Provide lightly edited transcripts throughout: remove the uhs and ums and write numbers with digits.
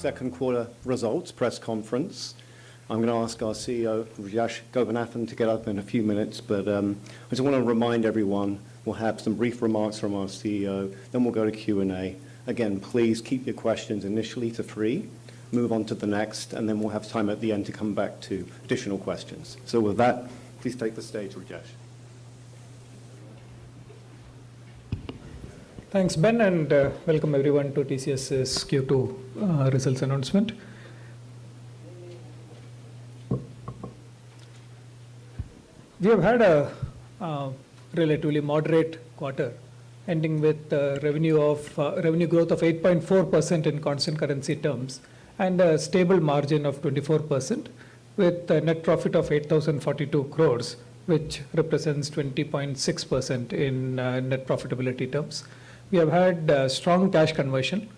second quarter results press conference. I'm going to ask our CEO, Rajesh Gopinathan, to get up in a few minutes, but I just want to remind everyone we'll have some brief remarks from our CEO, then we'll go to Q&A. Again, please keep your questions initially to 3, move on to the next, and then we'll have time at the end to come back to additional questions. So with that, please take the stage, Rajesh. Thanks, Ben, and welcome everyone to TCS's Q2 results announcement. We have had a relatively moderate quarter, ending with revenue growth of 8.4% in constant currency terms and a stable margin of 24%, with a net profit of 8,042 crores, which represents 20.6% in net profitability terms. We have had strong cash conversion,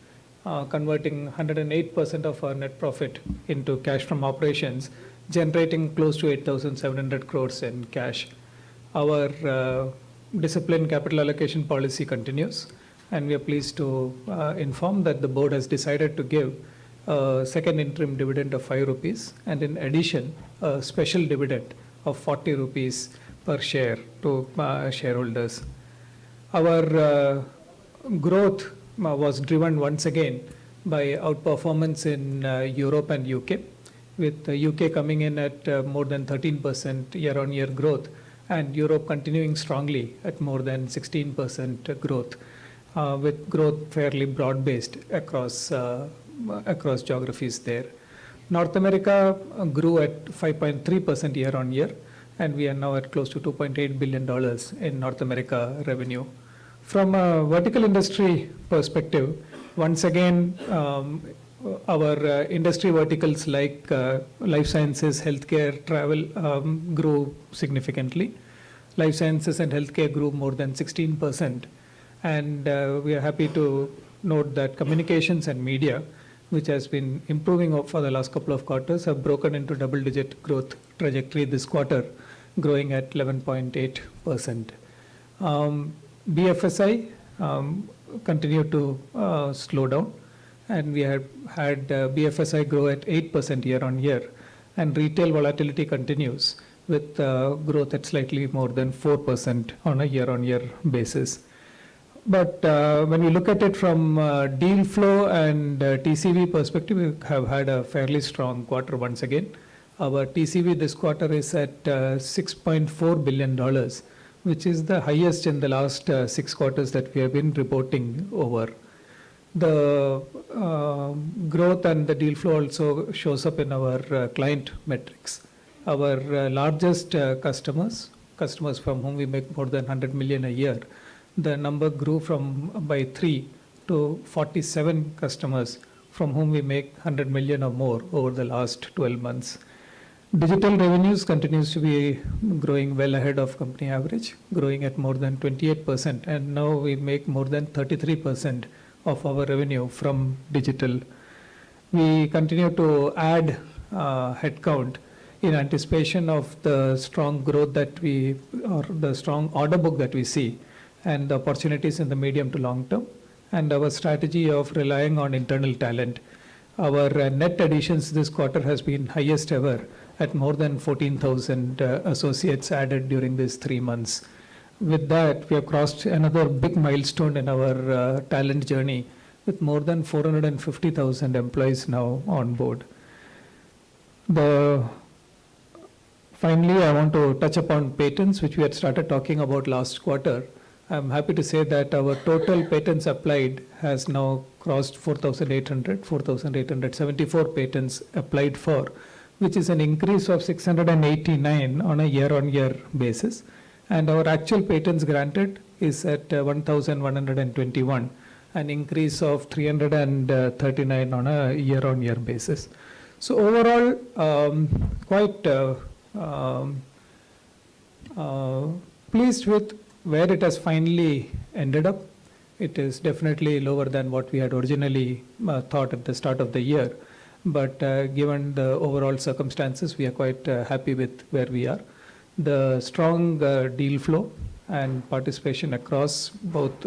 converting 108% of our net profit into cash from operations, generating close to 8,700 crores in cash. Our disciplined capital allocation policy continues, and we are pleased to inform that the board has decided to give a second interim dividend of 5 rupees, and in addition, a special dividend of 40 rupees per share to shareholders. Our growth was driven once again by outperformance in Europe and UK, with the UK coming in at more than 13% year-on-year growth, and Europe continuing strongly at more than 16% growth, with growth fairly broad-based across geographies there. North America grew at 5.3% year-on-year, and we are now at close to $2.8 billion in North America revenue. From a vertical industry perspective, once again, our industry verticals like life sciences, healthcare, travel grew significantly. Life sciences and healthcare grew more than 16%. And we are happy to note that communications and media, which has been improving for the last couple of quarters, have broken into double-digit growth trajectory this quarter, growing at 11.8%. BFSI continued to slow down, and we have had BFSI grow at 8% year-on-year, and retail volatility continues with growth at slightly more than 4% on a year-on-year basis. But when we look at it from deal flow and TCV perspective, we have had a fairly strong quarter once again. Our TCV this quarter is at $6.4 billion, which is the highest in the last 6 quarters that we have been reporting over. The growth and the deal flow also shows up in our client metrics. Our largest customers from whom we make more than 100 million a year, the number grew by 3 to 47 customers from whom we make 100 million or more over the last 12 months. Digital revenues continues to be growing well ahead of company average, growing at more than 28%, and now we make more than 33% of our revenue from digital. We continue to add headcount in anticipation of the strong growth or the strong order book that we see, and the opportunities in the medium to long term, and our strategy of relying on internal talent. Our net additions this quarter has been highest ever at more than 14,000 associates added during these 3 months. With that, we have crossed another big milestone in our talent journey, with more than 450,000 employees now on board. Finally, I want to touch upon patents, which we had started talking about last quarter. I'm happy to say that our total patents applied has now crossed 4,874 patents applied for, which is an increase of 689 on a year-on-year basis. And our actual patents granted is at 1,121, an increase of 339 on a year-on-year basis. So overall, quite pleased with where it has finally ended up. It is definitely lower than what we had originally thought at the start of the year. But given the overall circumstances, we are quite happy with where we are. The strong deal flow and participation across both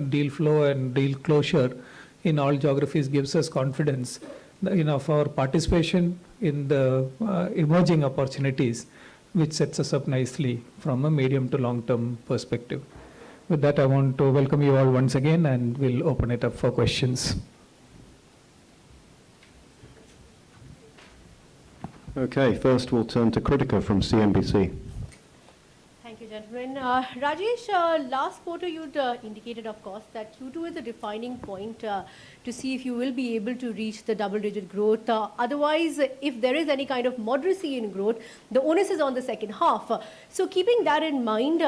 deal flow and deal closure in all geographies gives us confidence of our participation in the emerging opportunities, which sets us up nicely from a medium to long-term perspective. With that, I want to welcome you all once again, and we'll open it up for questions. Okay, first we'll turn to Kritika from CNBC. Thank you, gentlemen. Rajesh, last quarter you'd indicated, of course, that Q2 is a defining point to see if you will be able to reach the double-digit growth. Otherwise, if there is any kind of moderacy in growth, the onus is on the second half. So keeping that in mind,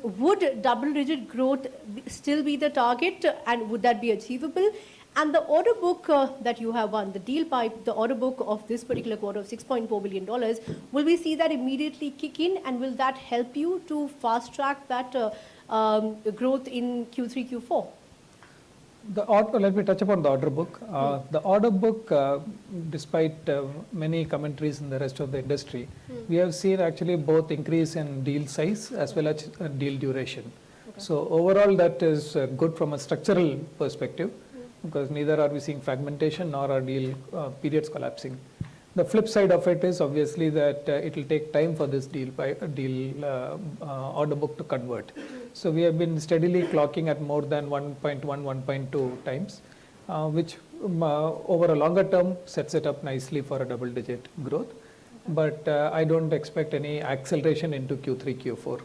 would double-digit growth still be the target, and would that be achievable? And the order book that you have won, the deal pipe, the order book of this particular quarter of $6.4 billion, will we see that immediately kick in, and will that help you to fast track that growth in Q3, Q4? Let me touch upon the order book. The order book, despite many commentaries in the rest of the industry, we have seen actually both increase in deal size as well as deal duration. Okay. So overall, that is good from a structural perspective, because neither are we seeing fragmentation nor are deal periods collapsing. The flip side of it is obviously that it will take time for this deal order book to convert. So we have been steadily clocking at more than 1.1, 1.2 times, which over a longer term sets it up nicely for a double-digit growth. But I don't expect any acceleration into Q3, Q4.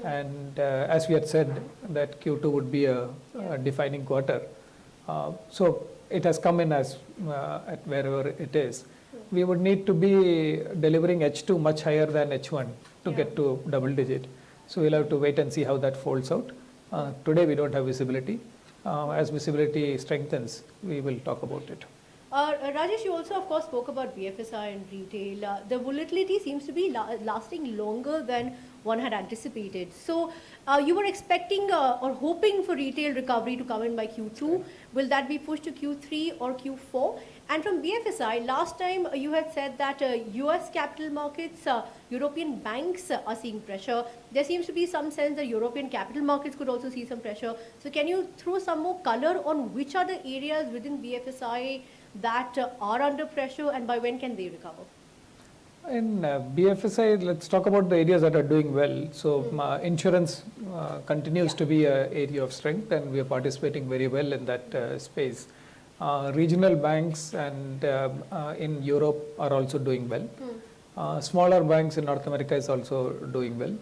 And as we had said, that Q2 would be a defining quarter. So it has come in as at wherever it is. We would need to be delivering H2 much higher than H1 to get to double digit. So we'll have to wait and see how that folds out. Today we don't have visibility. As visibility strengthens, we will talk about it. Rajesh, you also, of course, spoke about BFSI and retail. The volatility seems to be lasting longer than one had anticipated. So you were expecting or hoping for retail recovery to come in by Q2. Will that be pushed to Q3 or Q4? And from BFSI, last time you had said that US capital markets, European banks are seeing pressure. There seems to be some sense that European capital markets could also see some pressure. So can you throw some more color on which are the areas within BFSI that are under pressure, and by when can they recover? In BFSI, let's talk about the areas that are doing well. So insurance continues to be an area of strength, and we are participating very well in that space. Regional banks and in Europe are also doing well. Smaller banks in North America is also doing well.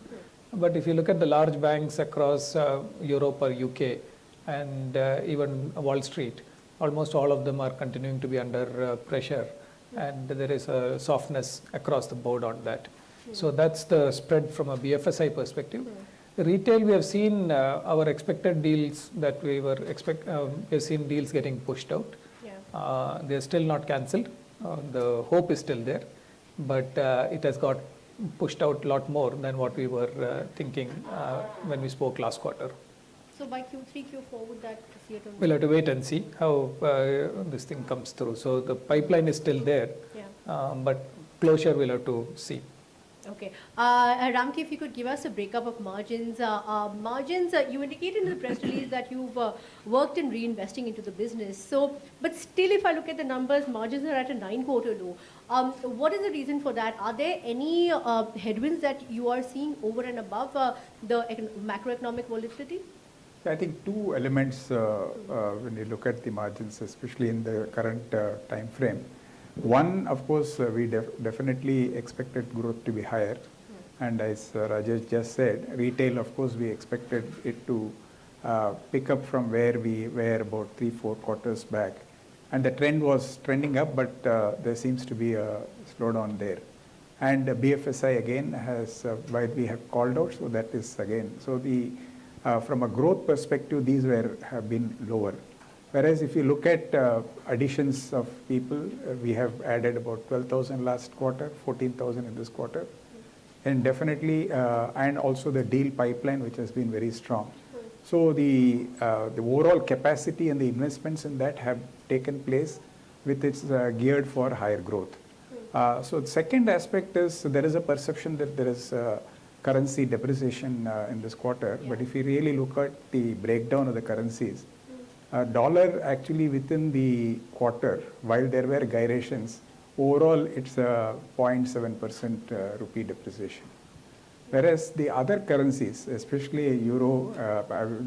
But if you look at the large banks across Europe or UK and even Wall Street, almost all of them are continuing to be under pressure, and there is a softness across the board on that. So that's the spread from a BFSI perspective. Retail, we have seen our expected deals that we were we've seen deals getting pushed out. They're still not cancelled. The hope is still there, but it has got pushed out a lot more than what we were thinking when we spoke last quarter. So by Q3, Q4, would that see it? We'll have to wait and see how this thing comes through. So the pipeline is still there, but closure we'll have to see. Okay. Ramki, if you could give us a breakup of margins. You indicated in the press release that you've worked in reinvesting into the business. So, but still, if I look at the numbers, margins are at a 9-quarter low. What is the reason for that? Are there any headwinds that you are seeing over and above the macroeconomic volatility? I think two elements when you look at the margins, especially in the current time frame. One, of course, we definitely expected growth to be higher. And as Rajesh just said, retail, of course, we expected it to pick up from where we were about 3-4 quarters back. And the trend was trending up, but there seems to be a slowdown there. And BFSI again has, while we have called out, so that is again. So the from a growth perspective, these have been lower. Whereas if you look at additions of people, we have added about 12,000 last quarter, 14,000 in this quarter. And definitely, and also the deal pipeline, which has been very strong. So the overall capacity and the investments in that have taken place with its geared for higher growth. So the second aspect is there is a perception that there is currency depreciation in this quarter. But if you really look at the breakdown of the currencies, Dollar actually within the quarter, while there were gyrations, overall it's a 0.7% rupee depreciation. Whereas the other currencies, especially euro,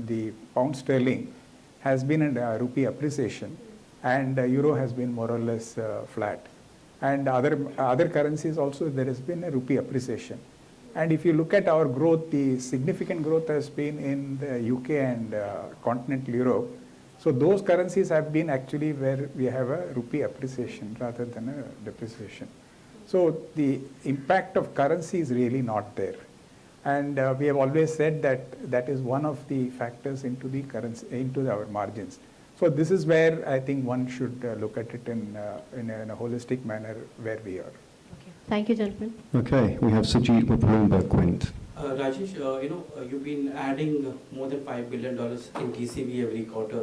the pound sterling, has been a rupee appreciation, and euro has been more or less flat. And other currencies also there has been a rupee appreciation. And if you look at our growth, the significant growth has been in the UK and continental Europe. So those currencies have been actually where we have a rupee appreciation rather than a depreciation. So the impact of currency is really not there. And we have always said that that is one of the factors into the currency, into our margins. So this is where I think one should look at it in a holistic manner where we are. Okay. Thank you, gentlemen. Okay, we have Sajid with BloombergQuint. Rajesh, you've been adding more than $5 billion in TCV every quarter,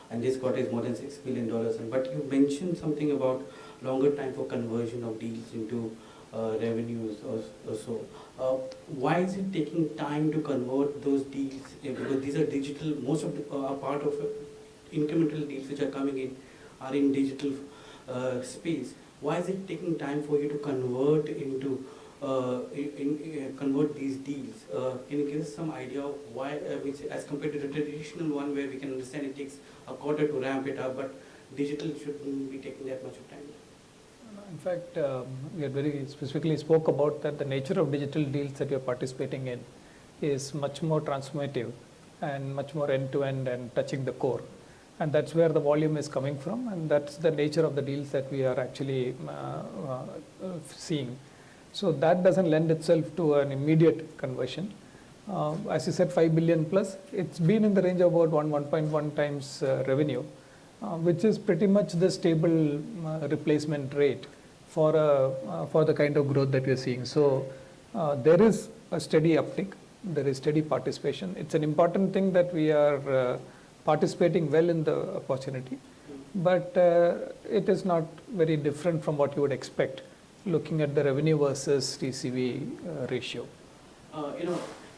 and this quarter is more than $6 billion. But you mentioned something about longer time for conversion of deals into revenues or so. Why is it taking time to convert those deals? Because these are digital, most of the part of incremental deals which are coming in are in digital space. Why is it taking time for you to convert into convert these deals? Can you give us some idea of why, as compared to the traditional one where we can understand it takes a quarter to ramp it up, but digital shouldn't be taking that much of time? In fact, we had very specifically spoke about that the nature of digital deals that we are participating in is much more transformative and much more end-to-end and touching the core. And that's where the volume is coming from, and that's the nature of the deals that we are actually seeing. So that doesn't lend itself to an immediate conversion. As you said, 5 billion plus, it's been in the range of about 1.1 times revenue, which is pretty much the stable replacement rate for the kind of growth that we are seeing. So there is a steady uptick, there is steady participation. It's an important thing that we are participating well in the opportunity, but it is not very different from what you would expect looking at the revenue versus TCV ratio.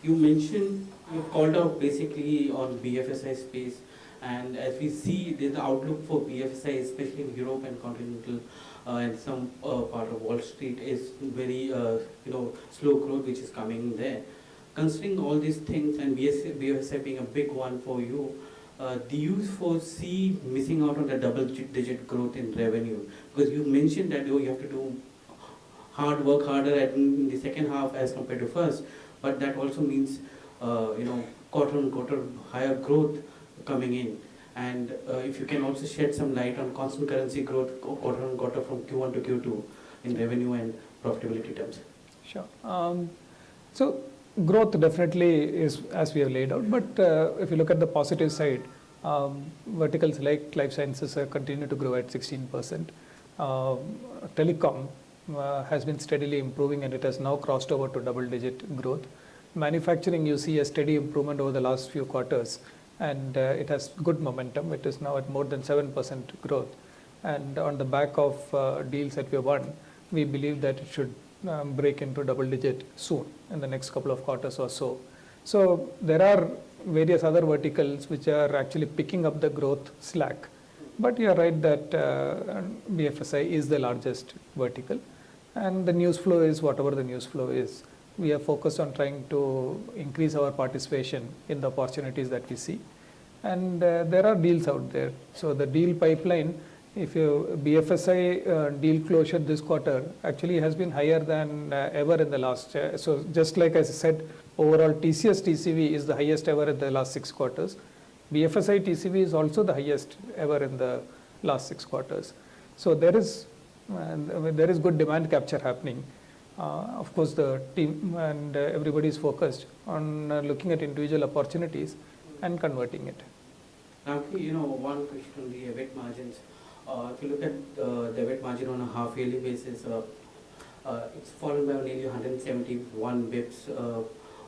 You mentioned, you called out basically on BFSI space, and as we see the outlook for BFSI, especially in Europe and continental and some part of Wall Street, is very slow growth which is coming there. Considering all these things and BFSI being a big one for you, do you foresee missing out on the double-digit growth in revenue? Because you mentioned that you have to do work harder in the second half as compared to first, but that also means quarter on quarter higher growth coming in. And if you can also shed some light on constant currency growth quarter on quarter from Q1 to Q2 in revenue and profitability terms. Sure. So growth definitely is as we have laid out, but if you look at the positive side, verticals like life sciences continue to grow at 16%. Telecom has been steadily improving, and it has now crossed over to double-digit growth. Manufacturing, you see a steady improvement over the last few quarters, and it has good momentum. It is now at more than 7% growth. And on the back of deals that we have won, we believe that it should break into double-digit soon in the next couple of quarters or so. So there are various other verticals which are actually picking up the growth slack. But you are right that BFSI is the largest vertical. And the news flow is whatever the news flow is. We are focused on trying to increase our participation in the opportunities that we see. And there are deals out there. So the deal pipeline, if you BFSI deal closure this quarter actually has been higher than ever in the last. So just like I said, overall TCS TCV is the highest ever in the last 6 quarters. BFSI TCV is also the highest ever in the last 6 quarters. So there is good demand capture happening. Of course, the team and everybody is focused on looking at individual opportunities and converting it. Now, one question on the EBIT margins. If you look at the EBIT margin on a half-yearly basis, it's fallen by nearly 171 bips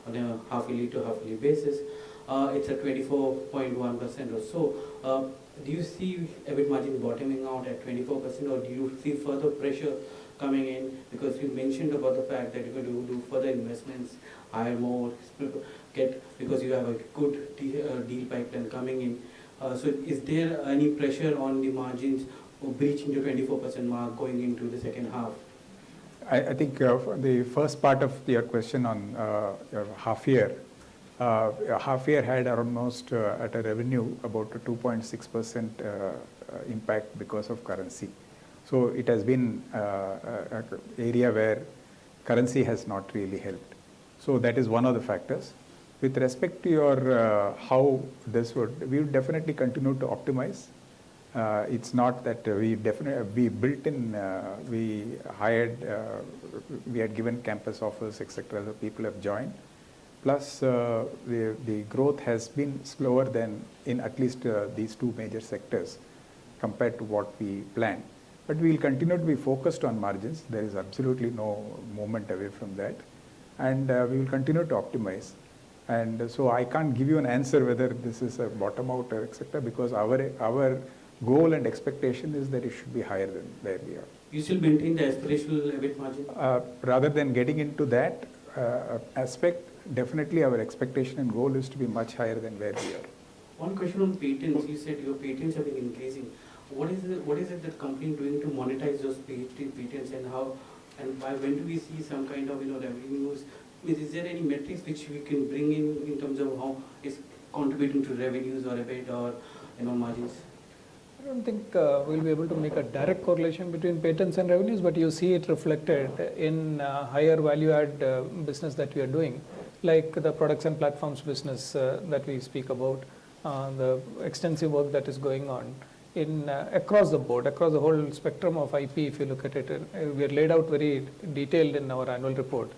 on a half-yearly to half-yearly basis. It's at 24.1% or so. Do you see EBIT margin bottoming out at 24%, or do you see further pressure coming in? Because you mentioned about the fact that you're going to do further investments, hire more, because you have a good deal pipeline coming in. So is there any pressure on the margins of breaching the 24% mark going into the second half? I think for the first part of your question on your half year had almost at a revenue about a 2.6% impact because of currency. So it has been an area where currency has not really helped. So that is one of the factors. With respect to your how this we would definitely continue to optimize. It's not that we built in, we hired, we had given campus offers, etc. The people have joined. Plus, the growth has been slower than in at least these two major sectors compared to what we planned. But we will continue to be focused on margins. There is absolutely no movement away from that. And we will continue to optimize. And so I can't give you an answer whether this is a bottom out or etc. because our goal and expectation is that it should be higher than where we are. You still maintain the aspirational EBIT margin? Rather than getting into that aspect, definitely our expectation and goal is to be much higher than where we are. One question on patents. You said your patents have been increasing. What is it that company doing to monetize those patents, and how and by when do we see some kind of revenues? Is there any metrics which we can bring in terms of how it's contributing to revenues or EBIT or margins? I don't think we'll be able to make a direct correlation between patents and revenues, but you see it reflected in higher value-add business that we are doing, like the products and platforms business that we speak about, the extensive work that is going on in across the board, across the whole spectrum of IP. If you look at it, we are laid out very detailed in our annual report,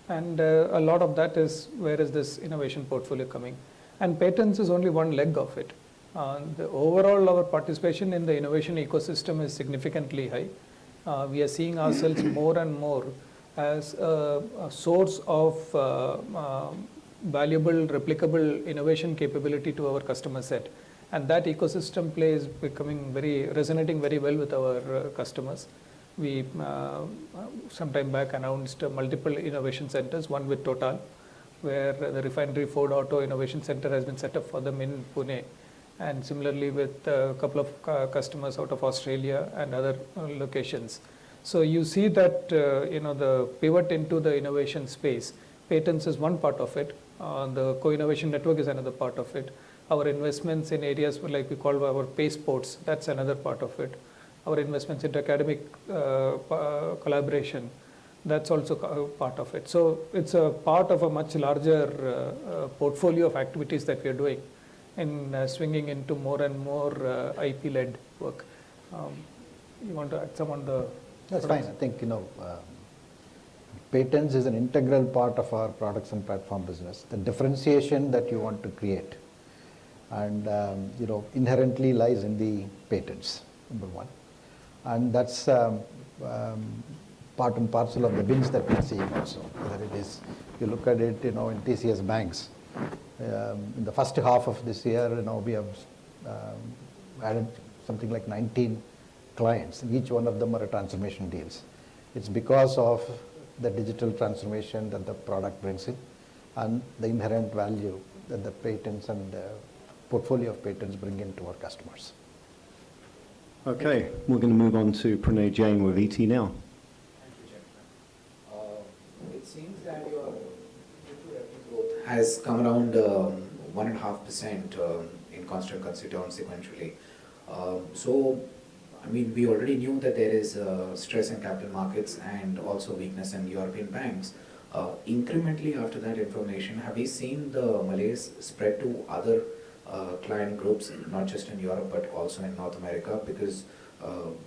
and a lot of that is where is this innovation portfolio coming, and patents is only one leg of it. The overall, our participation in the innovation ecosystem is significantly high. We are seeing ourselves more and more as a source of valuable, replicable innovation capability to our customer set. And that ecosystem play is becoming resonating very well with our customers. We some time back announced multiple innovation centers, one with Total, where the refinery Ford Auto Innovation Center has been set up for them in Pune. And similarly with a couple of customers out of Australia and other locations. So you see that the pivot into the innovation space, patents is one part of it. The co-innovation network is another part of it. Our investments in areas like we call our PACE ports, that's another part of it. Our investments in academic collaboration, that's also part of it. So it's a part of a much larger portfolio of activities that we are doing in swinging into more and more IP-led work. You want to add some on the... That's fine. I think, patents is an integral part of our products and platform business. The differentiation that you want to create and, inherently lies in the patents, number one. And that's part and parcel of the wins that we're seeing also. Whether it is, you look at it, in TCS banks, in the first half of this year, we have added something like 19 clients. Each one of them are transformation deals. It's because of the digital transformation that the product brings in and the inherent value that the patents and the portfolio of patents bring into our customers. Okay, we're going to move on to Pranay Jain with ET now. Thank you, gentlemen. It seems that your Q2 revenue growth has come around 1.5% in constant currency terms sequentially. So, we already knew that there is stress in capital markets and also weakness in European banks. Incrementally after that information, have we seen the malaise spread to other client groups, not just in Europe but also in North America? Because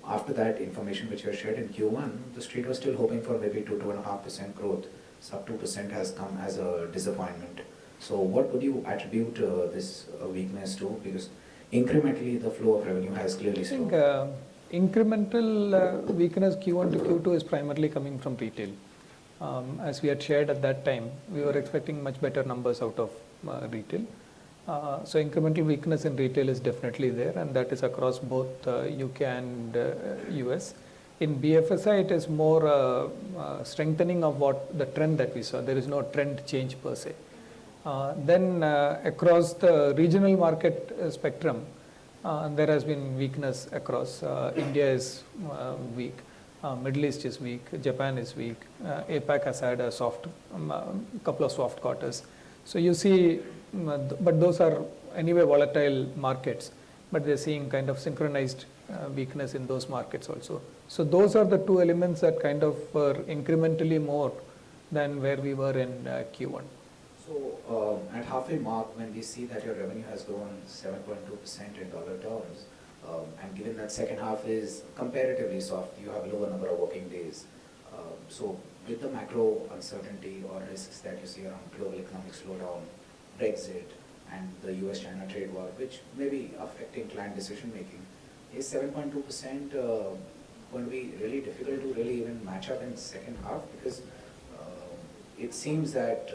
after that information which was shared in Q1, the street was still hoping for maybe 2.5% growth. Sub 2% has come as a disappointment. So what would you attribute this weakness to? Because incrementally the flow of revenue has clearly slowed. I think incremental weakness Q1 to Q2 is primarily coming from retail. As we had shared at that time, we were expecting much better numbers out of retail. So incremental weakness in retail is definitely there, and that is across both UK and US. In BFSI, it is more strengthening of what the trend that we saw. There is no trend change per se. Then across the regional market spectrum, And there has been weakness across. India is weak, Middle East is weak, Japan is weak, APAC has had a couple of soft quarters. So you see, but those are anyway volatile markets, but they're seeing kind of synchronized weakness in those markets also. So those are the two elements that kind of were incrementally more than where we were in Q1. So at halfway mark, when we see that your revenue has grown 7.2% in dollar terms, and given that second half is comparatively soft, you have lower number of working days. So with the macro uncertainty or risks that you see around global economic slowdown, Brexit, and the US-China trade war, which may be affecting client decision making, is 7.2% going to be really difficult to really even match up in second half? Because it seems that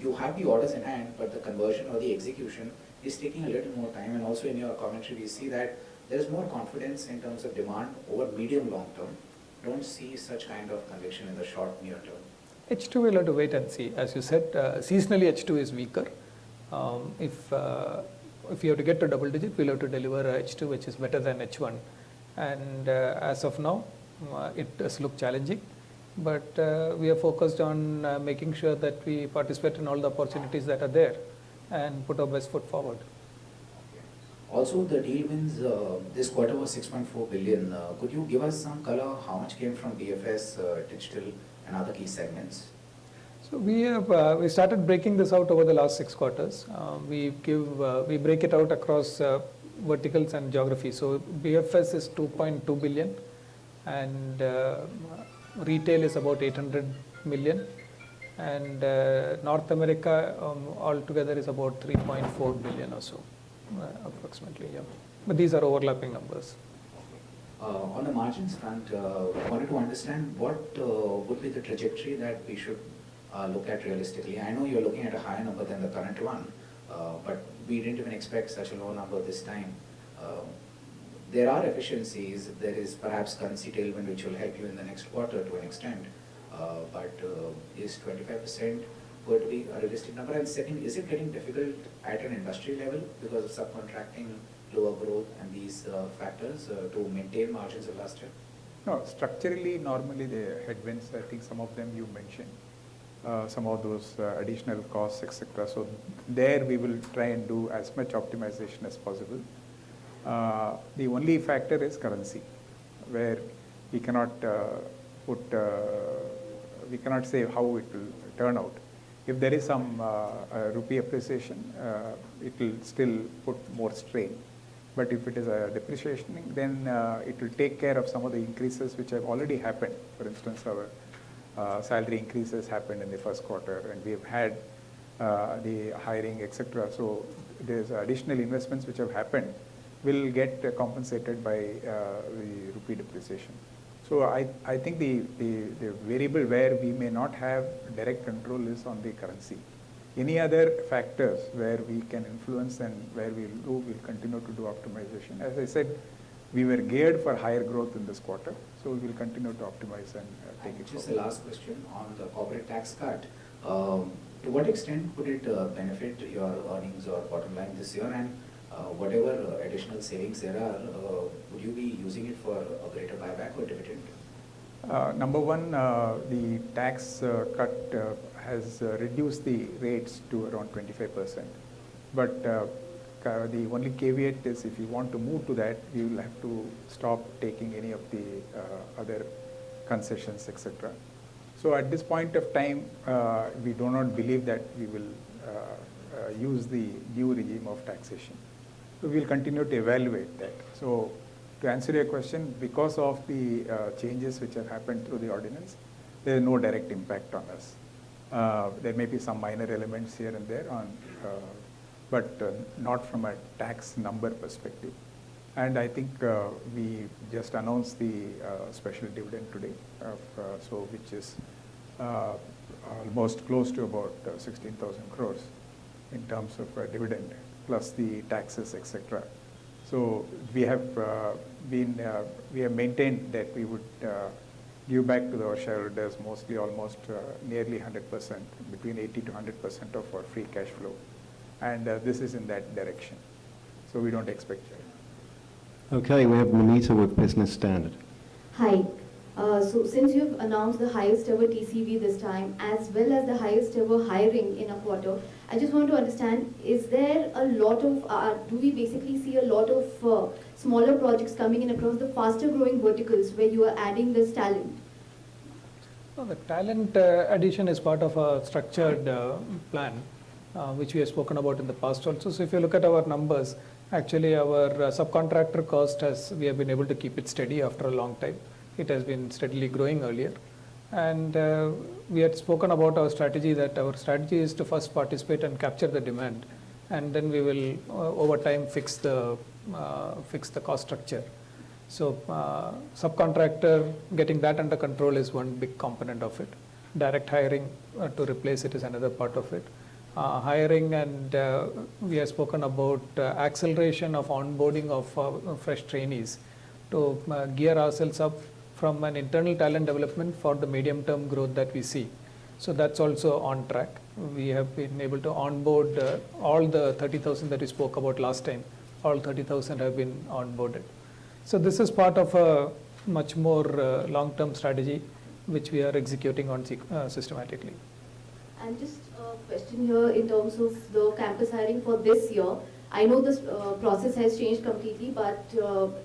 you have the orders in hand, but the conversion or the execution is taking a little more time. And also in your commentary, we see that there is more confidence in terms of demand over medium long term. Don't see such kind of conviction in the short near term. H2 we'll have to wait and see. As you said, seasonally H2 is weaker. If you have to get to double digit, we'll have to deliver a H2 which is better than H1. And as of now, it does look challenging. But we are focused on making sure that we participate in all the opportunities that are there and put our best foot forward. Also, the deal wins this quarter was 6.4 billion. Could you give us some color how much came from BFS, digital, and other key segments? So we started breaking this out over the last 6 quarters. We break it out across verticals and geography. So BFS is 2.2 billion, and retail is about 800 million, and North America altogether is about 3.4 billion or so, approximately. Yeah, but these are overlapping numbers. On the margins front, wanted to understand what would be the trajectory that we should look at realistically. I know you're looking at a higher number than the current one, but we didn't even expect such a low number this time. There are efficiencies. There is perhaps currency tailwind which will help you in the next quarter to an extent, but is 25% going to be a realistic number? And second, is it getting difficult at an industry level because of subcontracting, lower growth, and these factors to maintain margins of last year? No, structurally, normally the headwinds, I think some of them you mentioned, some of those additional costs, etc. So there we will try and do as much optimization as possible. The only factor is currency, where we cannot we cannot say how it will turn out. If there is some rupee appreciation, it will still put more strain. But if it is a depreciation, then it will take care of some of the increases which have already happened. For instance, our salary increases happened in the first quarter, and we have had the hiring, etc. So there's additional investments which have happened will get compensated by the rupee depreciation. So I think the variable where we may not have direct control is on the currency. Any other factors where we can influence and where we'll continue to do optimization. As I said, we were geared for higher growth in this quarter, so we will continue to optimize and take it forward. Just the last question on the corporate tax cut. To what extent would it benefit your earnings or bottom line this year? And whatever additional savings there are, would you be using it for a greater buyback or dividend? Number one, the tax cut has reduced the rates to around 25%. But the only caveat is if you want to move to that, you will have to stop taking any of the other concessions, etc. So at this point of time, we do not believe that we will use the new regime of taxation. So we will continue to evaluate that. So to answer your question, because of the changes which have happened through the ordinance, there is no direct impact on us. There may be some minor elements here and there, but not from a tax number perspective. And I think we just announced the special dividend today, which is almost close to about 16,000 crores in terms of dividend, plus the taxes, etc. So we have maintained that we would give back to our shareholders mostly almost nearly 100%, between 80 to 100% of our free cash flow. And this is in that direction. So we don't expect Okay, we have Namita with Business Standard. Hi. So since you've announced the highest ever TCV this time, as well as the highest ever hiring in a quarter, I just want to understand, is there a lot of, do we basically see a lot of smaller projects coming in across the faster growing verticals where you are adding this talent? No, the talent addition is part of a structured plan, which we have spoken about in the past also. So if you look at our numbers, actually our subcontractor cost we have been able to keep it steady after a long time. It has been steadily growing earlier. And we had spoken about our strategy, that our strategy is to first participate and capture the demand. And then we will, over time, fix the cost structure. So subcontractor, getting that under control is one big component of it. Direct hiring to replace it is another part of it. Hiring, and we have spoken about acceleration of onboarding of fresh trainees to gear ourselves up from an internal talent development for the medium-term growth that we see. So that's also on track. We have been able to onboard all the 30,000 that we spoke about last time. All 30,000 have been onboarded. So this is part of a much more long-term strategy which we are executing on systematically. And just a question here in terms of the campus hiring for this year. I know this process has changed completely, but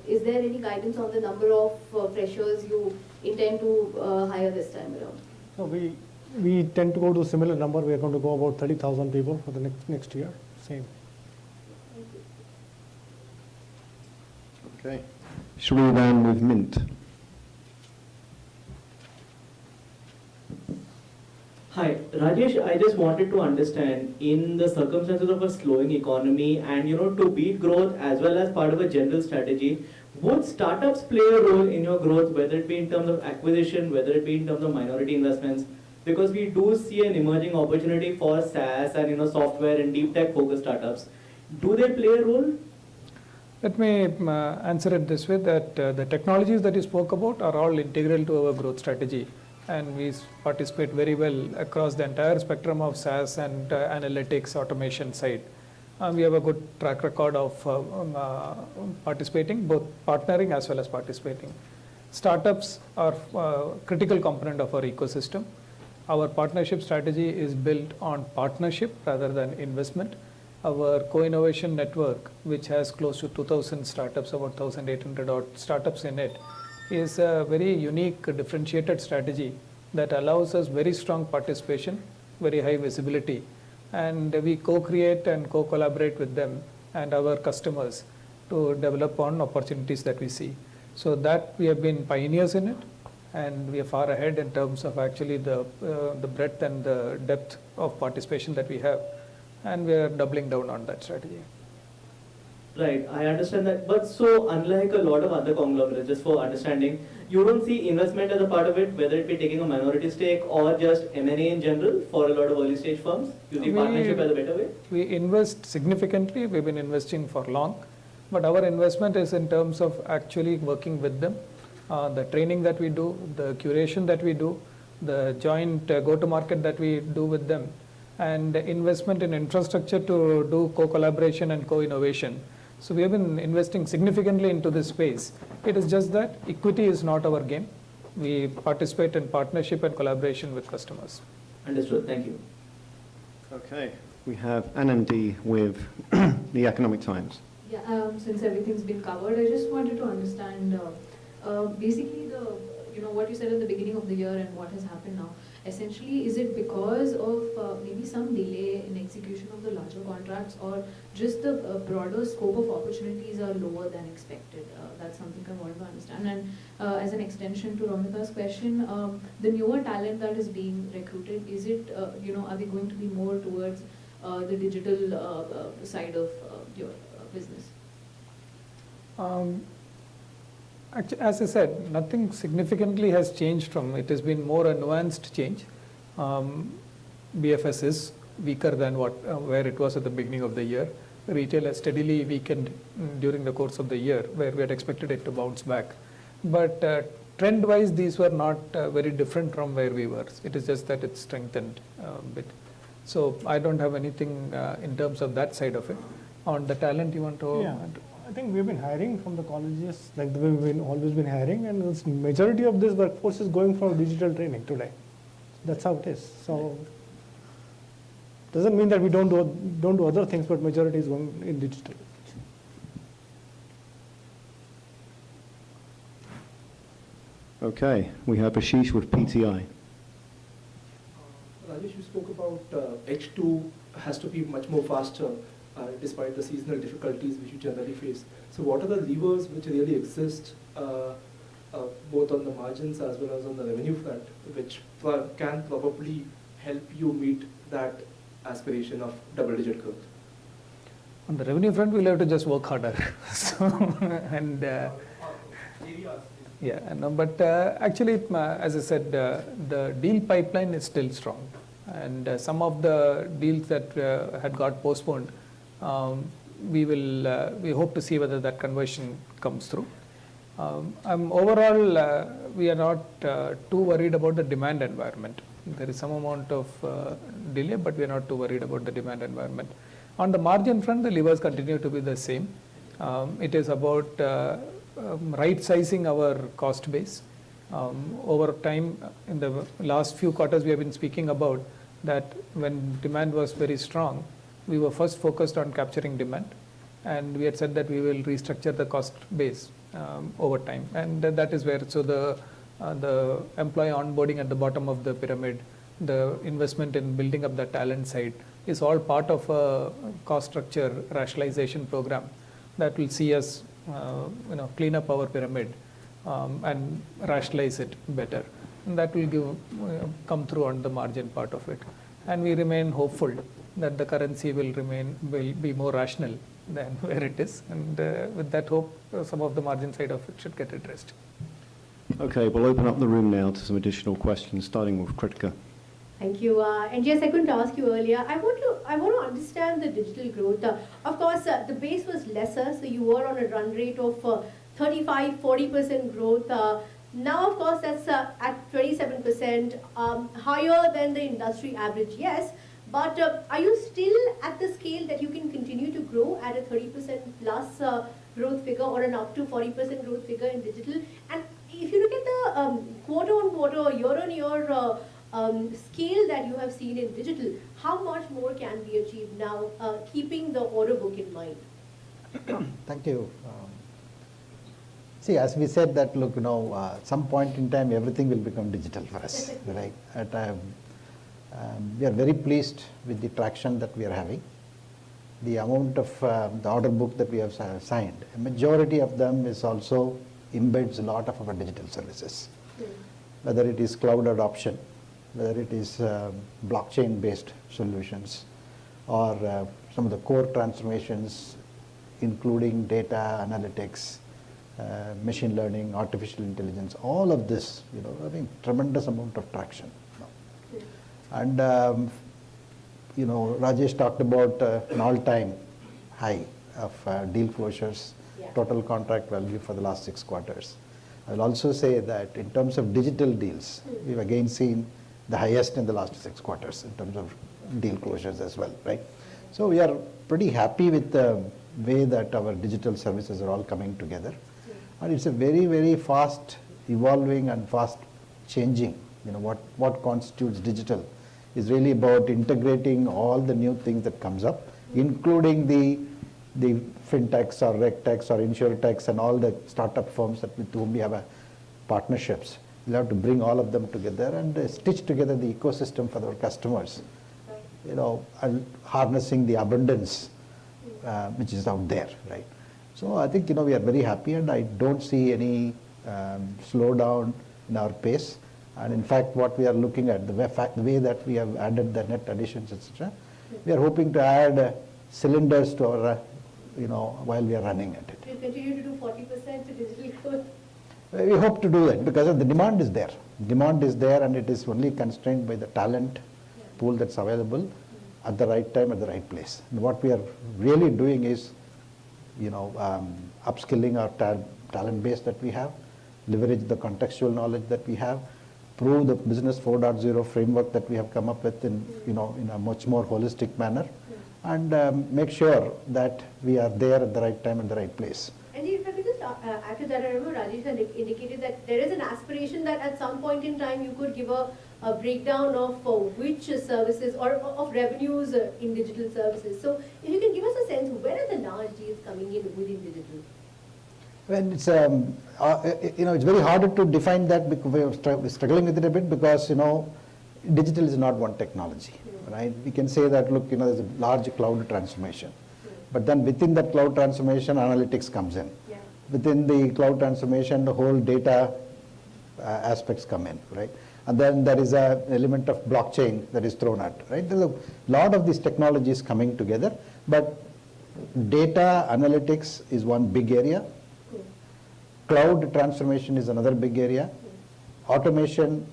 is there any guidance on the number of freshers you intend to hire this time around? So we tend to go to a similar number. We are going to go about 30,000 people for the next year. Same. Thank you. Okay. Shriram with Mint. Hi, Rajesh, I just wanted to understand, in the circumstances of a slowing economy and to beat growth as well as part of a general strategy, would startups play a role in your growth, whether it be in terms of acquisition, whether it be in terms of minority investments? Because we do see an emerging opportunity for SaaS and software and deep tech focused startups. Do they play a role? Let me answer it this way, that the technologies that you spoke about are all integral to our growth strategy. And we participate very well across the entire spectrum of SaaS and analytics automation side. We have a good track record of participating, both partnering as well as participating. Startups are a critical component of our ecosystem. Our partnership strategy is built on partnership rather than investment. Our co-innovation network, which has close to 2,000 startups, about 1,800 odd startups in it, is a very unique, differentiated strategy that allows us very strong participation, very high visibility, and we co-create and co-collaborate with them and our customers to develop on opportunities that we see. So that we have been pioneers in it, and we are far ahead in terms of actually the breadth and the depth of participation that we have, and we are doubling down on that strategy. Right, I understand that. But so unlike a lot of other conglomerates, just for understanding, you don't see investment as a part of it, whether it be taking a minority stake or just M&A in general for a lot of early stage firms? You see partnership as a better way? We invest significantly. We've been investing for long, but our investment is in terms of actually working with them. The training that we do, the curation that we do, the joint go-to-market that we do with them, and the investment in infrastructure to do co-collaboration and co-innovation. So we have been investing significantly into this space. It is just that equity is not our game. We participate in partnership and collaboration with customers. Understood. Thank you. Okay. We have Anandi with the Economic Times. Yeah, since everything's been covered, I just wanted to understand basically what you said at the beginning of the year and what has happened now. Essentially, is it because of maybe some delay in execution of the larger contracts, or just the broader scope of opportunities are lower than expected? That's something I wanted to understand. And as an extension to Ramita's question, the newer talent that is being recruited, is it, are they going to be more towards the digital side of your business? Actually, as I said, nothing significantly has changed from it. Has been more a nuanced change. BFS is weaker than where it was at the beginning of the year. Retail has steadily weakened during the course of the year, where we had expected it to bounce back. But trend-wise, these were not very different from where we were. It is just that it strengthened a bit. So I don't have anything in terms of that side of it. On the talent, you want to add? I think we've been hiring from the colleges, like the way we've always been hiring, and the majority of this workforce is going for digital training today. That's how it is. So doesn't mean that we don't do other things, but majority is going in digital. Okay, we have Ashish with PTI. Rajesh, you spoke about H2 has to be much more faster despite the seasonal difficulties which you generally face. So what are the levers which really exist both on the margins as well as on the revenue front, which can probably help you meet that aspiration of double-digit growth? On the revenue front, we'll have to just work harder. So, and yeah, no, but actually, as I said, the deal pipeline is still strong, and some of the deals that had got postponed, we hope to see whether that conversion comes through. Overall, we are not too worried about the demand environment. There is some amount of delay, but we are not too worried about the demand environment. On the margin front, the levers continue to be the same. It is about right sizing our cost base. Over time, in the last few quarters, we have been speaking about that when demand was very strong, we were first focused on capturing demand, and we had said that we will restructure the cost base over time, and that is where, so the employee onboarding at the bottom of the pyramid, the investment in building up the talent side is all part of a cost structure rationalization program that will see us clean up our pyramid and rationalize it better. And that will come through on the margin part of it. And we remain hopeful that the currency will be more rational than where it is. And with that hope, some of the margin side of it should get addressed. Okay, we'll open up the room now to some additional questions, starting with Kritika. Thank you. And yes, I couldn't ask you earlier. I want to understand the digital growth. Of course, the base was lesser, so you were on a run rate of 35-40% growth. Now, of course, that's at 27%, higher than the industry average, yes. But are you still at the scale that you can continue to grow at a 30% plus growth figure or an up to 40% growth figure in digital? And if you look at the quarter-on-quarter, year-on-year scale that you have seen in digital, how much more can be achieved now, keeping the order book in mind? Thank you. See, as we said that, look, at some point in time, everything will become digital for us, right? We are very pleased with the traction that we are having. The amount of the order book that we have signed, a majority of them is also embeds a lot of our digital services, whether it is cloud adoption, whether it is blockchain-based solutions, or some of the core transformations, including data analytics, machine learning, artificial intelligence, all of this, having tremendous amount of traction. And, Rajesh talked about an all-time high of deal closures, total contract value for the last 6 quarters. I will also say that in terms of digital deals, we've again seen the highest in the last 6 quarters in terms of deal closures as well, right? So we are pretty happy with the way that our digital services are all coming together. And it's a very, very fast evolving and fast changing. What constitutes digital is really about integrating all the new things that comes up, including the fintechs or regtechs or insurtechs and all the startup firms with whom we have partnerships. We'll have to bring all of them together and stitch together the ecosystem for our customers, and harnessing the abundance which is out there, right? So I think, we are very happy, and I don't see any slowdown in our pace. And in fact, what we are looking at, the way that we have added the net additions, etc., we are hoping to add cylinders to our, while we are running at it. We'll continue to do 40% to digital growth. We hope to do it because the demand is there. Demand is there, and it is only constrained by the talent pool that's available at the right time, at the right place. And what we are really doing is, upskilling our talent base that we have, leverage the contextual knowledge that we have, prove the business 4.0 framework that we have come up with in a much more holistic manner, and make sure that we are there at the right time and the right place. And if I could just add to that, I remember Rajesh had indicated that there is an aspiration that at some point in time you could give a breakdown of which services or of revenues in digital services. So if you can give us a sense, where are the large deals coming in within digital? When it's it's very hard to define that because we're struggling with it a bit because digital is not one technology, right? We can say that look, there's a large cloud transformation, but then within that cloud transformation, analytics comes in. Yeah. Within the cloud transformation, the whole data aspects come in, right? And then there is an element of blockchain that is thrown at, right? There's a lot of these technologies coming together, but data analytics is one big area. Cloud transformation is another big area. Automation,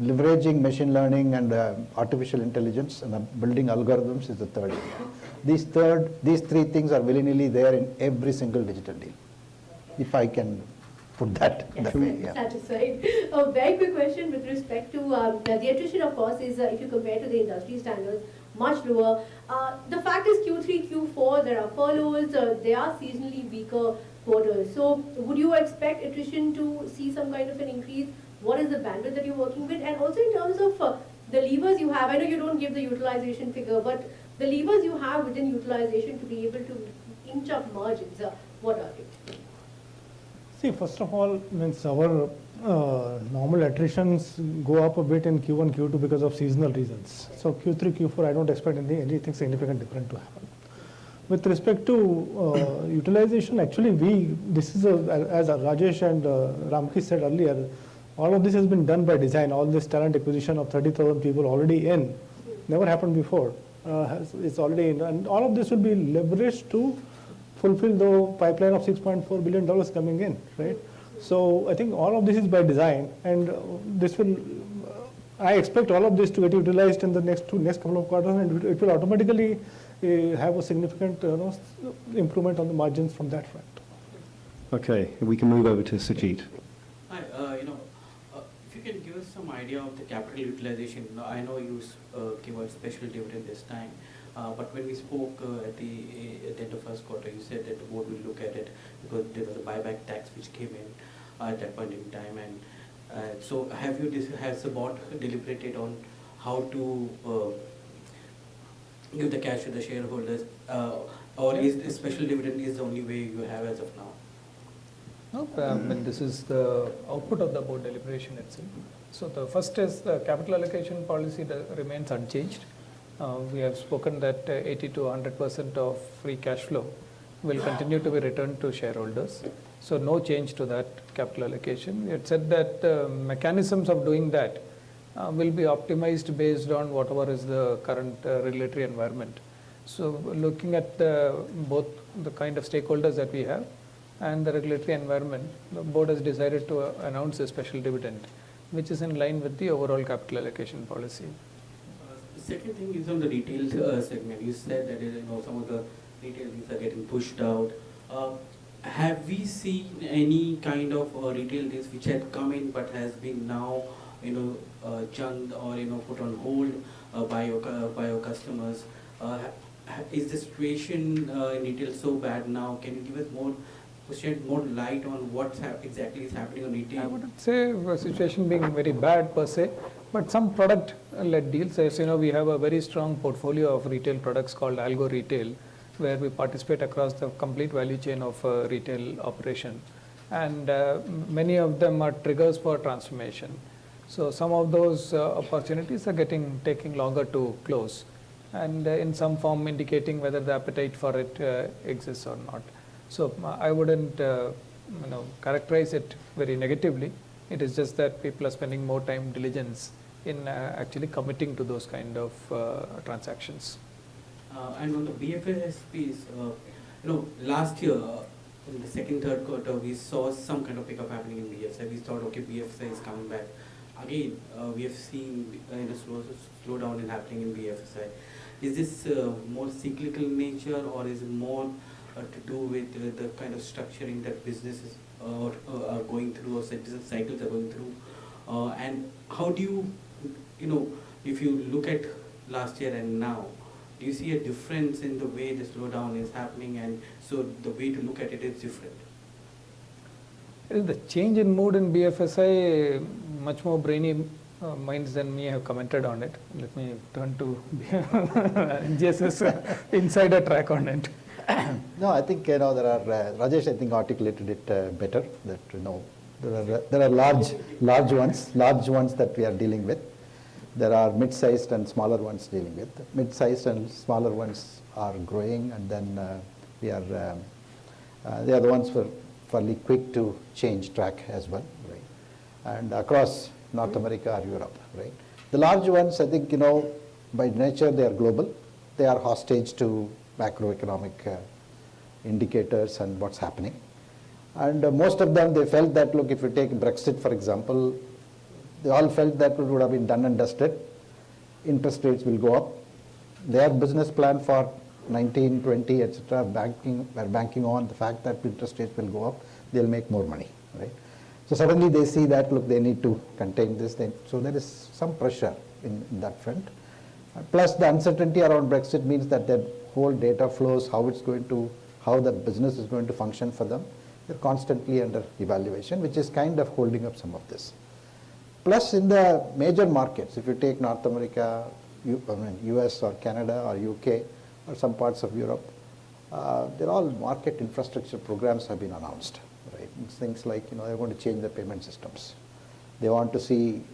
leveraging machine learning and artificial intelligence and building algorithms is the third area. These three things are willy-nilly there in every single digital deal, if I can put that way. Yeah. Satisfied. A very quick question with respect to the attrition, of course, is if you compare to the industry standards, much lower. The fact is Q3, Q4, there are furloughs, they are seasonally weaker quarters. So would you expect attrition to see some kind of an increase? What is the bandwidth that you're working with? And also in terms of the levers you have, I know you don't give the utilization figure, but the levers you have within utilization to be able to inch up margins, what are they? See, first of all, means our normal attritions go up a bit in Q1, Q2 because of seasonal reasons. So Q3, Q4, I don't expect anything significant different to happen. With respect to utilization, actually this is as Rajesh and Ramki said earlier, all of this has been done by design. All this talent acquisition of 30,000 people already in, never happened before. It's already in, and all of this will be leveraged to fulfill the pipeline of $6.4 billion coming in, right? So I think all of this is by design, and this will. I expect all of this to get utilized in the next couple of quarters, and it will automatically have a significant improvement on the margins from that front. Okay, we can move over to Sajid. Hi, if you can give us some idea of the capital utilization. I know you gave a special dividend this time, but when we spoke at the end of first quarter, you said that the board will look at it because there was a buyback tax which came in at that point in time. And so has the board deliberated on how to give the cash to the shareholders, or is the special dividend is the only way you have as of now? No, this is the output of the board deliberation itself. So the first is the capital allocation policy that remains unchanged. We have spoken that 80 to 100% of free cash flow will continue to be returned to shareholders. So no change to that capital allocation. We had said that mechanisms of doing that will be optimized based on whatever is the current regulatory environment. So looking at both the kind of stakeholders that we have and the regulatory environment, the board has decided to announce a special dividend, which is in line with the overall capital allocation policy. The second thing is on the retail segment. You said that some of the retail things are getting pushed out. Have we seen any kind of retail deals which had come in but has been now chunked or put on hold by your customers? Is the situation in retail so bad now? Can you give us shed more light on what exactly is happening on retail? I wouldn't say the situation being very bad per se, but some product-led deals. As you know, we have a very strong portfolio of retail products called Algo Retail, where we participate across the complete value chain of retail operation. And many of them are triggers for transformation. So some of those opportunities are taking longer to close, and in some form indicating whether the appetite for it exists or not. So I wouldn't characterize it very negatively. It is just that people are spending more time diligence in actually committing to those kind of transactions. And on the BFSI piece, last year in the second, third quarter, we saw some kind of pickup happening in BFSI. We thought, okay, BFSI is coming back. Again, we have seen slowdown in happening in BFSI. Is this more cyclical in nature, or is it more to do with the kind of structuring that businesses are going through, or business cycles are going through? And how do you, if you look at last year and now, do you see a difference in the way the slowdown is happening, and so the way to look at it is different? The change in mood in BFSI, much more brainy minds than me have commented on it. Let me turn to NGS's insider track on it. No, I think there are Rajesh, I think articulated it better. That there are large ones that we are dealing with. There are mid-sized and smaller ones dealing with. Mid-sized and smaller ones are growing, and then they are the ones who are fairly quick to change track as well, right? And across North America or Europe, right? The large ones, I think, by nature they are global. They are hostage to macroeconomic indicators and what's happening. And most of them, they felt that, look, if you take Brexit, for example, they all felt that it would have been done and dusted. Interest rates will go up. Their business plan for 19, 20, etc., were banking on the fact that interest rates will go up, they'll make more money, right? So suddenly they see that, look, they need to contain this. So there is some pressure in that front. Plus the uncertainty around Brexit means that the whole data flows, how the business is going to function for them, they're constantly under evaluation, which is kind of holding up some of this. Plus in the major markets, if you take North America, US or Canada or UK or some parts of Europe, they're all market infrastructure programs have been announced, right? It's things like, they're going to change the payment systems. They want to see,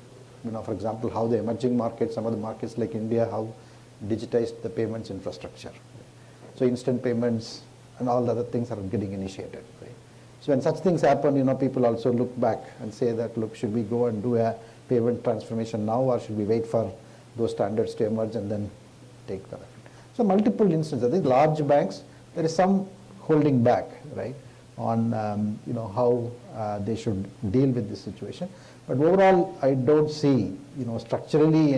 for example, how the emerging markets, some of the markets like India, how digitized the payments infrastructure. So instant payments and all the other things are getting initiated, right? So when such things happen, people also look back and say that, look, should we go and do a payment transformation now, or should we wait for those standards to emerge and then take that? So multiple instances. I think large banks, there is some holding back, right, on how they should deal with this situation. But overall, I don't see, structurally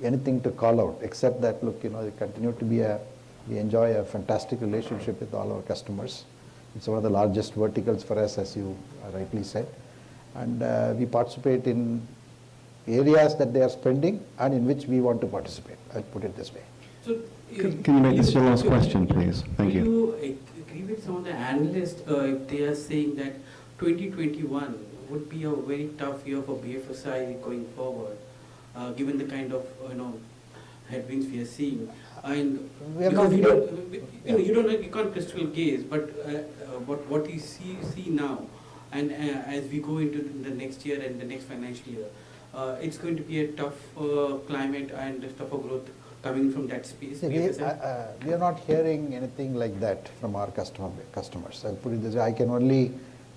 anything to call out, except that, look, they continue to be we enjoy a fantastic relationship with all our customers. It's one of the largest verticals for us, as you rightly said. And we participate in areas that they are spending and in which we want to participate. I'll put it this way. So, Can you make this your last question, please? Thank you. Do you agree with some of the analysts if they are saying that 2021 would be a very tough year for BFSI going forward, given the kind of headwinds we are seeing? And because you can't crystal gaze, but what you see now, and as we go into the next year and the next financial year, it's going to be a tough climate and tougher growth coming from that space. We are not hearing anything like that from our customers. I'll put it this way, I can only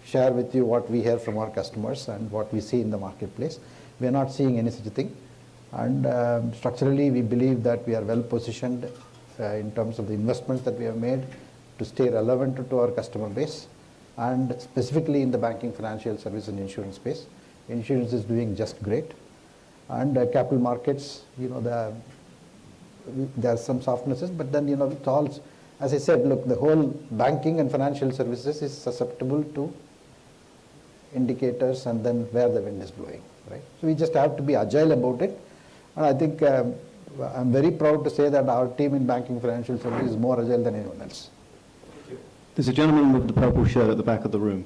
share with you what we hear from our customers and what we see in the marketplace. We are not seeing any such a thing. And structurally, we believe that we are well positioned in terms of the investments that we have made to stay relevant to our customer base, and specifically in the banking, financial service, and insurance space. Insurance is doing just great. And capital markets, there are some softnesses, but then, it's all, as I said, look, the whole banking and financial services is susceptible to indicators and then where the wind is blowing, right? So we just have to be agile about it. And I think I'm very proud to say that our team in banking financial services is more agile than anyone else. Thank you. There's a gentleman with the purple shirt at the back of the room.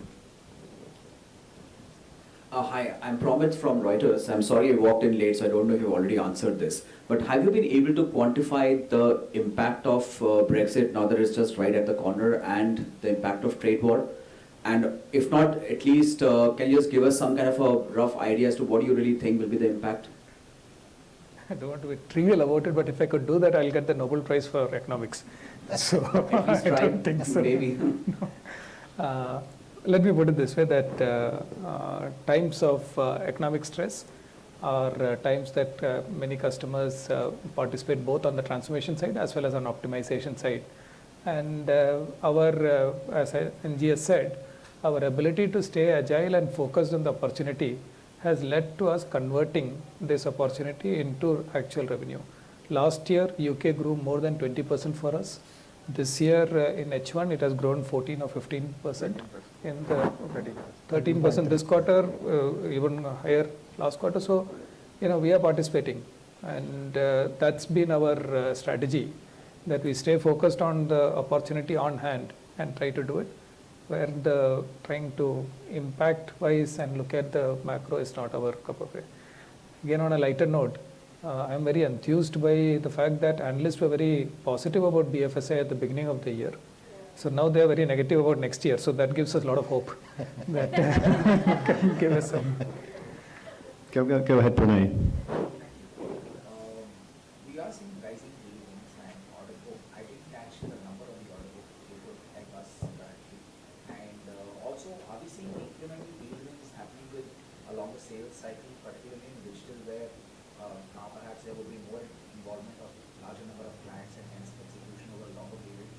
Hi, I'm Promit from Reuters. I'm sorry I walked in late, so I don't know if you've already answered this. But have you been able to quantify the impact of Brexit now that it's just right at the corner, and the impact of trade war? And if not, at least can you just give us some kind of a rough idea as to what you really think will be the impact? I don't want to be trivial about it, but if I could do that, I'll get the Nobel Prize for economics. So I don't think so. Maybe. No. Let me put it this way, that times of economic stress are times that many customers participate both on the transformation side as well as on optimization side. And as NGS said, our ability to stay agile and focused on the opportunity has led to us converting this opportunity into actual revenue. Last year, UK grew more than 20% for us. This year in H1, it has grown 14 or 15%. In the 13% this quarter, even higher last quarter. So, we are participating. And that's been our strategy, that we stay focused on the opportunity on hand and try to do it, where the trying to impact wise and look at the macro is not our cup of tea. Again, on a lighter note, I'm very enthused by the fact that analysts were very positive about BFSI at the beginning of the year. So now they are very negative about next year. So that gives us a lot of hope that can give us some. Go ahead, Pranay. We are seeing rising yields and order book. I didn't catch the number of the order book. It would help us currently. And also, are we seeing incremental deal wins happening with along the sales cycle, particularly in digital, where now perhaps there will be more involvement of larger number of clients and hence execution over a longer period?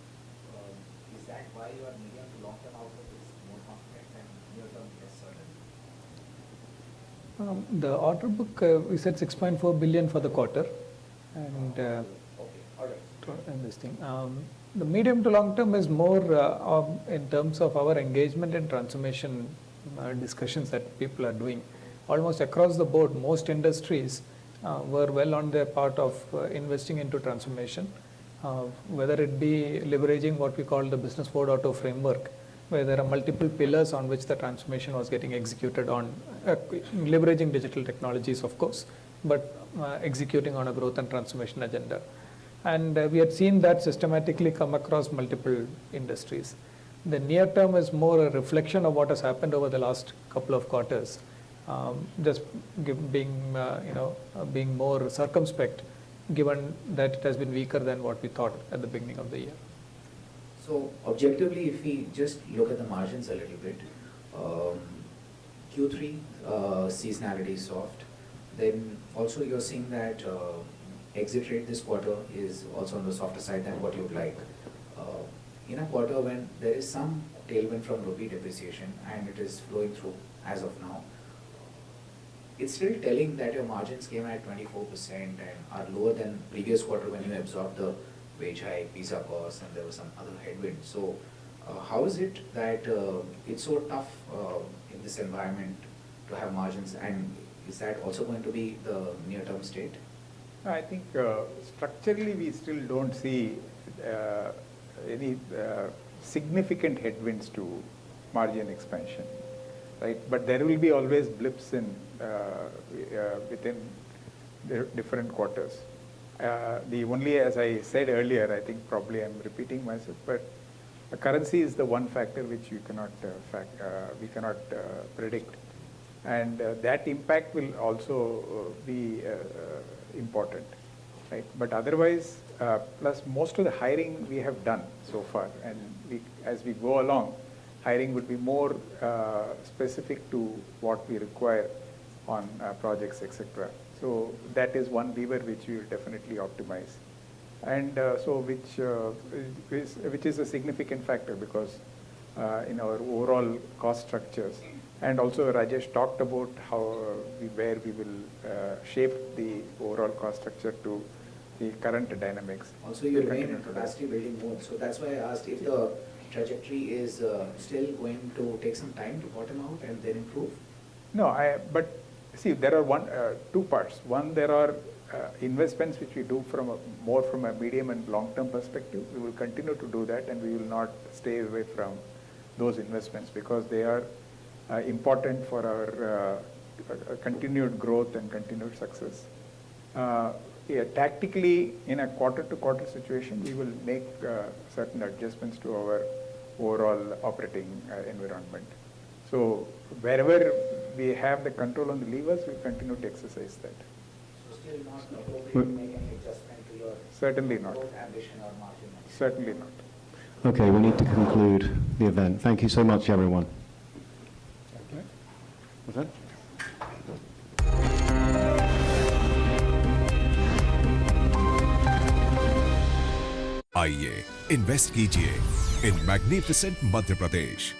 Is that why your medium to long-term outlook is more confident and near-term less certain? The order book, we said 6.4 billion for the quarter, and Okay, all right. and this thing. The medium to long term is more in terms of our engagement and transformation discussions that people are doing. Almost across the board, most industries were well on their part of investing into transformation, whether it be leveraging what we call the Business 4.0 framework, where there are multiple pillars on which the transformation was getting executed on, leveraging digital technologies, of course, but executing on a growth and transformation agenda. And we had seen that systematically come across multiple industries. The near term is more a reflection of what has happened over the last couple of quarters, just being more circumspect, given that it has been weaker than what we thought at the beginning of the year. So objectively, if we just look at the margins a little bit, Q3 seasonality is soft. Then also you're seeing that exit rate this quarter is also on the softer side than what you'd like. In a quarter when there is some tailwind from rupee depreciation and it is flowing through as of now, it's still telling that your margins came at 24% and are lower than previous quarter when you absorbed the wage hike, visa costs, and there was some other headwinds. So how is it that it's so tough in this environment to have margins, and is that also going to be the near-term state? I think structurally we still don't see any significant headwinds to margin expansion, right? But there will be always blips in within the different quarters. The only, as I said earlier, I think probably I'm repeating myself, but the currency is the one factor which you cannot predict, and that impact will also be important, right? But otherwise, plus most of the hiring we have done so far, and as we go along, hiring would be more specific to what we require on projects, etc. So that is one lever which we will definitely optimize, and which is a significant factor because in our overall cost structures. And also Rajesh talked about where we will shape the overall cost structure to the current dynamics. Also, you remain in capacity building mode, so that's why I asked if the trajectory is still going to take some time to bottom out and then improve. No, but see, there are two parts. One, there are investments which we do more from a medium and long-term perspective. We will continue to do that, and we will not stay away from those investments because they are important for our continued growth and continued success. Tactically, in a quarter-to-quarter situation, we will make certain adjustments to our overall operating environment. So wherever we have the control on the levers, we continue to exercise that. So still not appropriate to make any adjustment to your Certainly not. growth ambition or margin? Certainly not. Okay, we need to conclude the event. Thank you so much, everyone. Was that? आइए invest कीजिए इन magnificent Madhya Pradesh.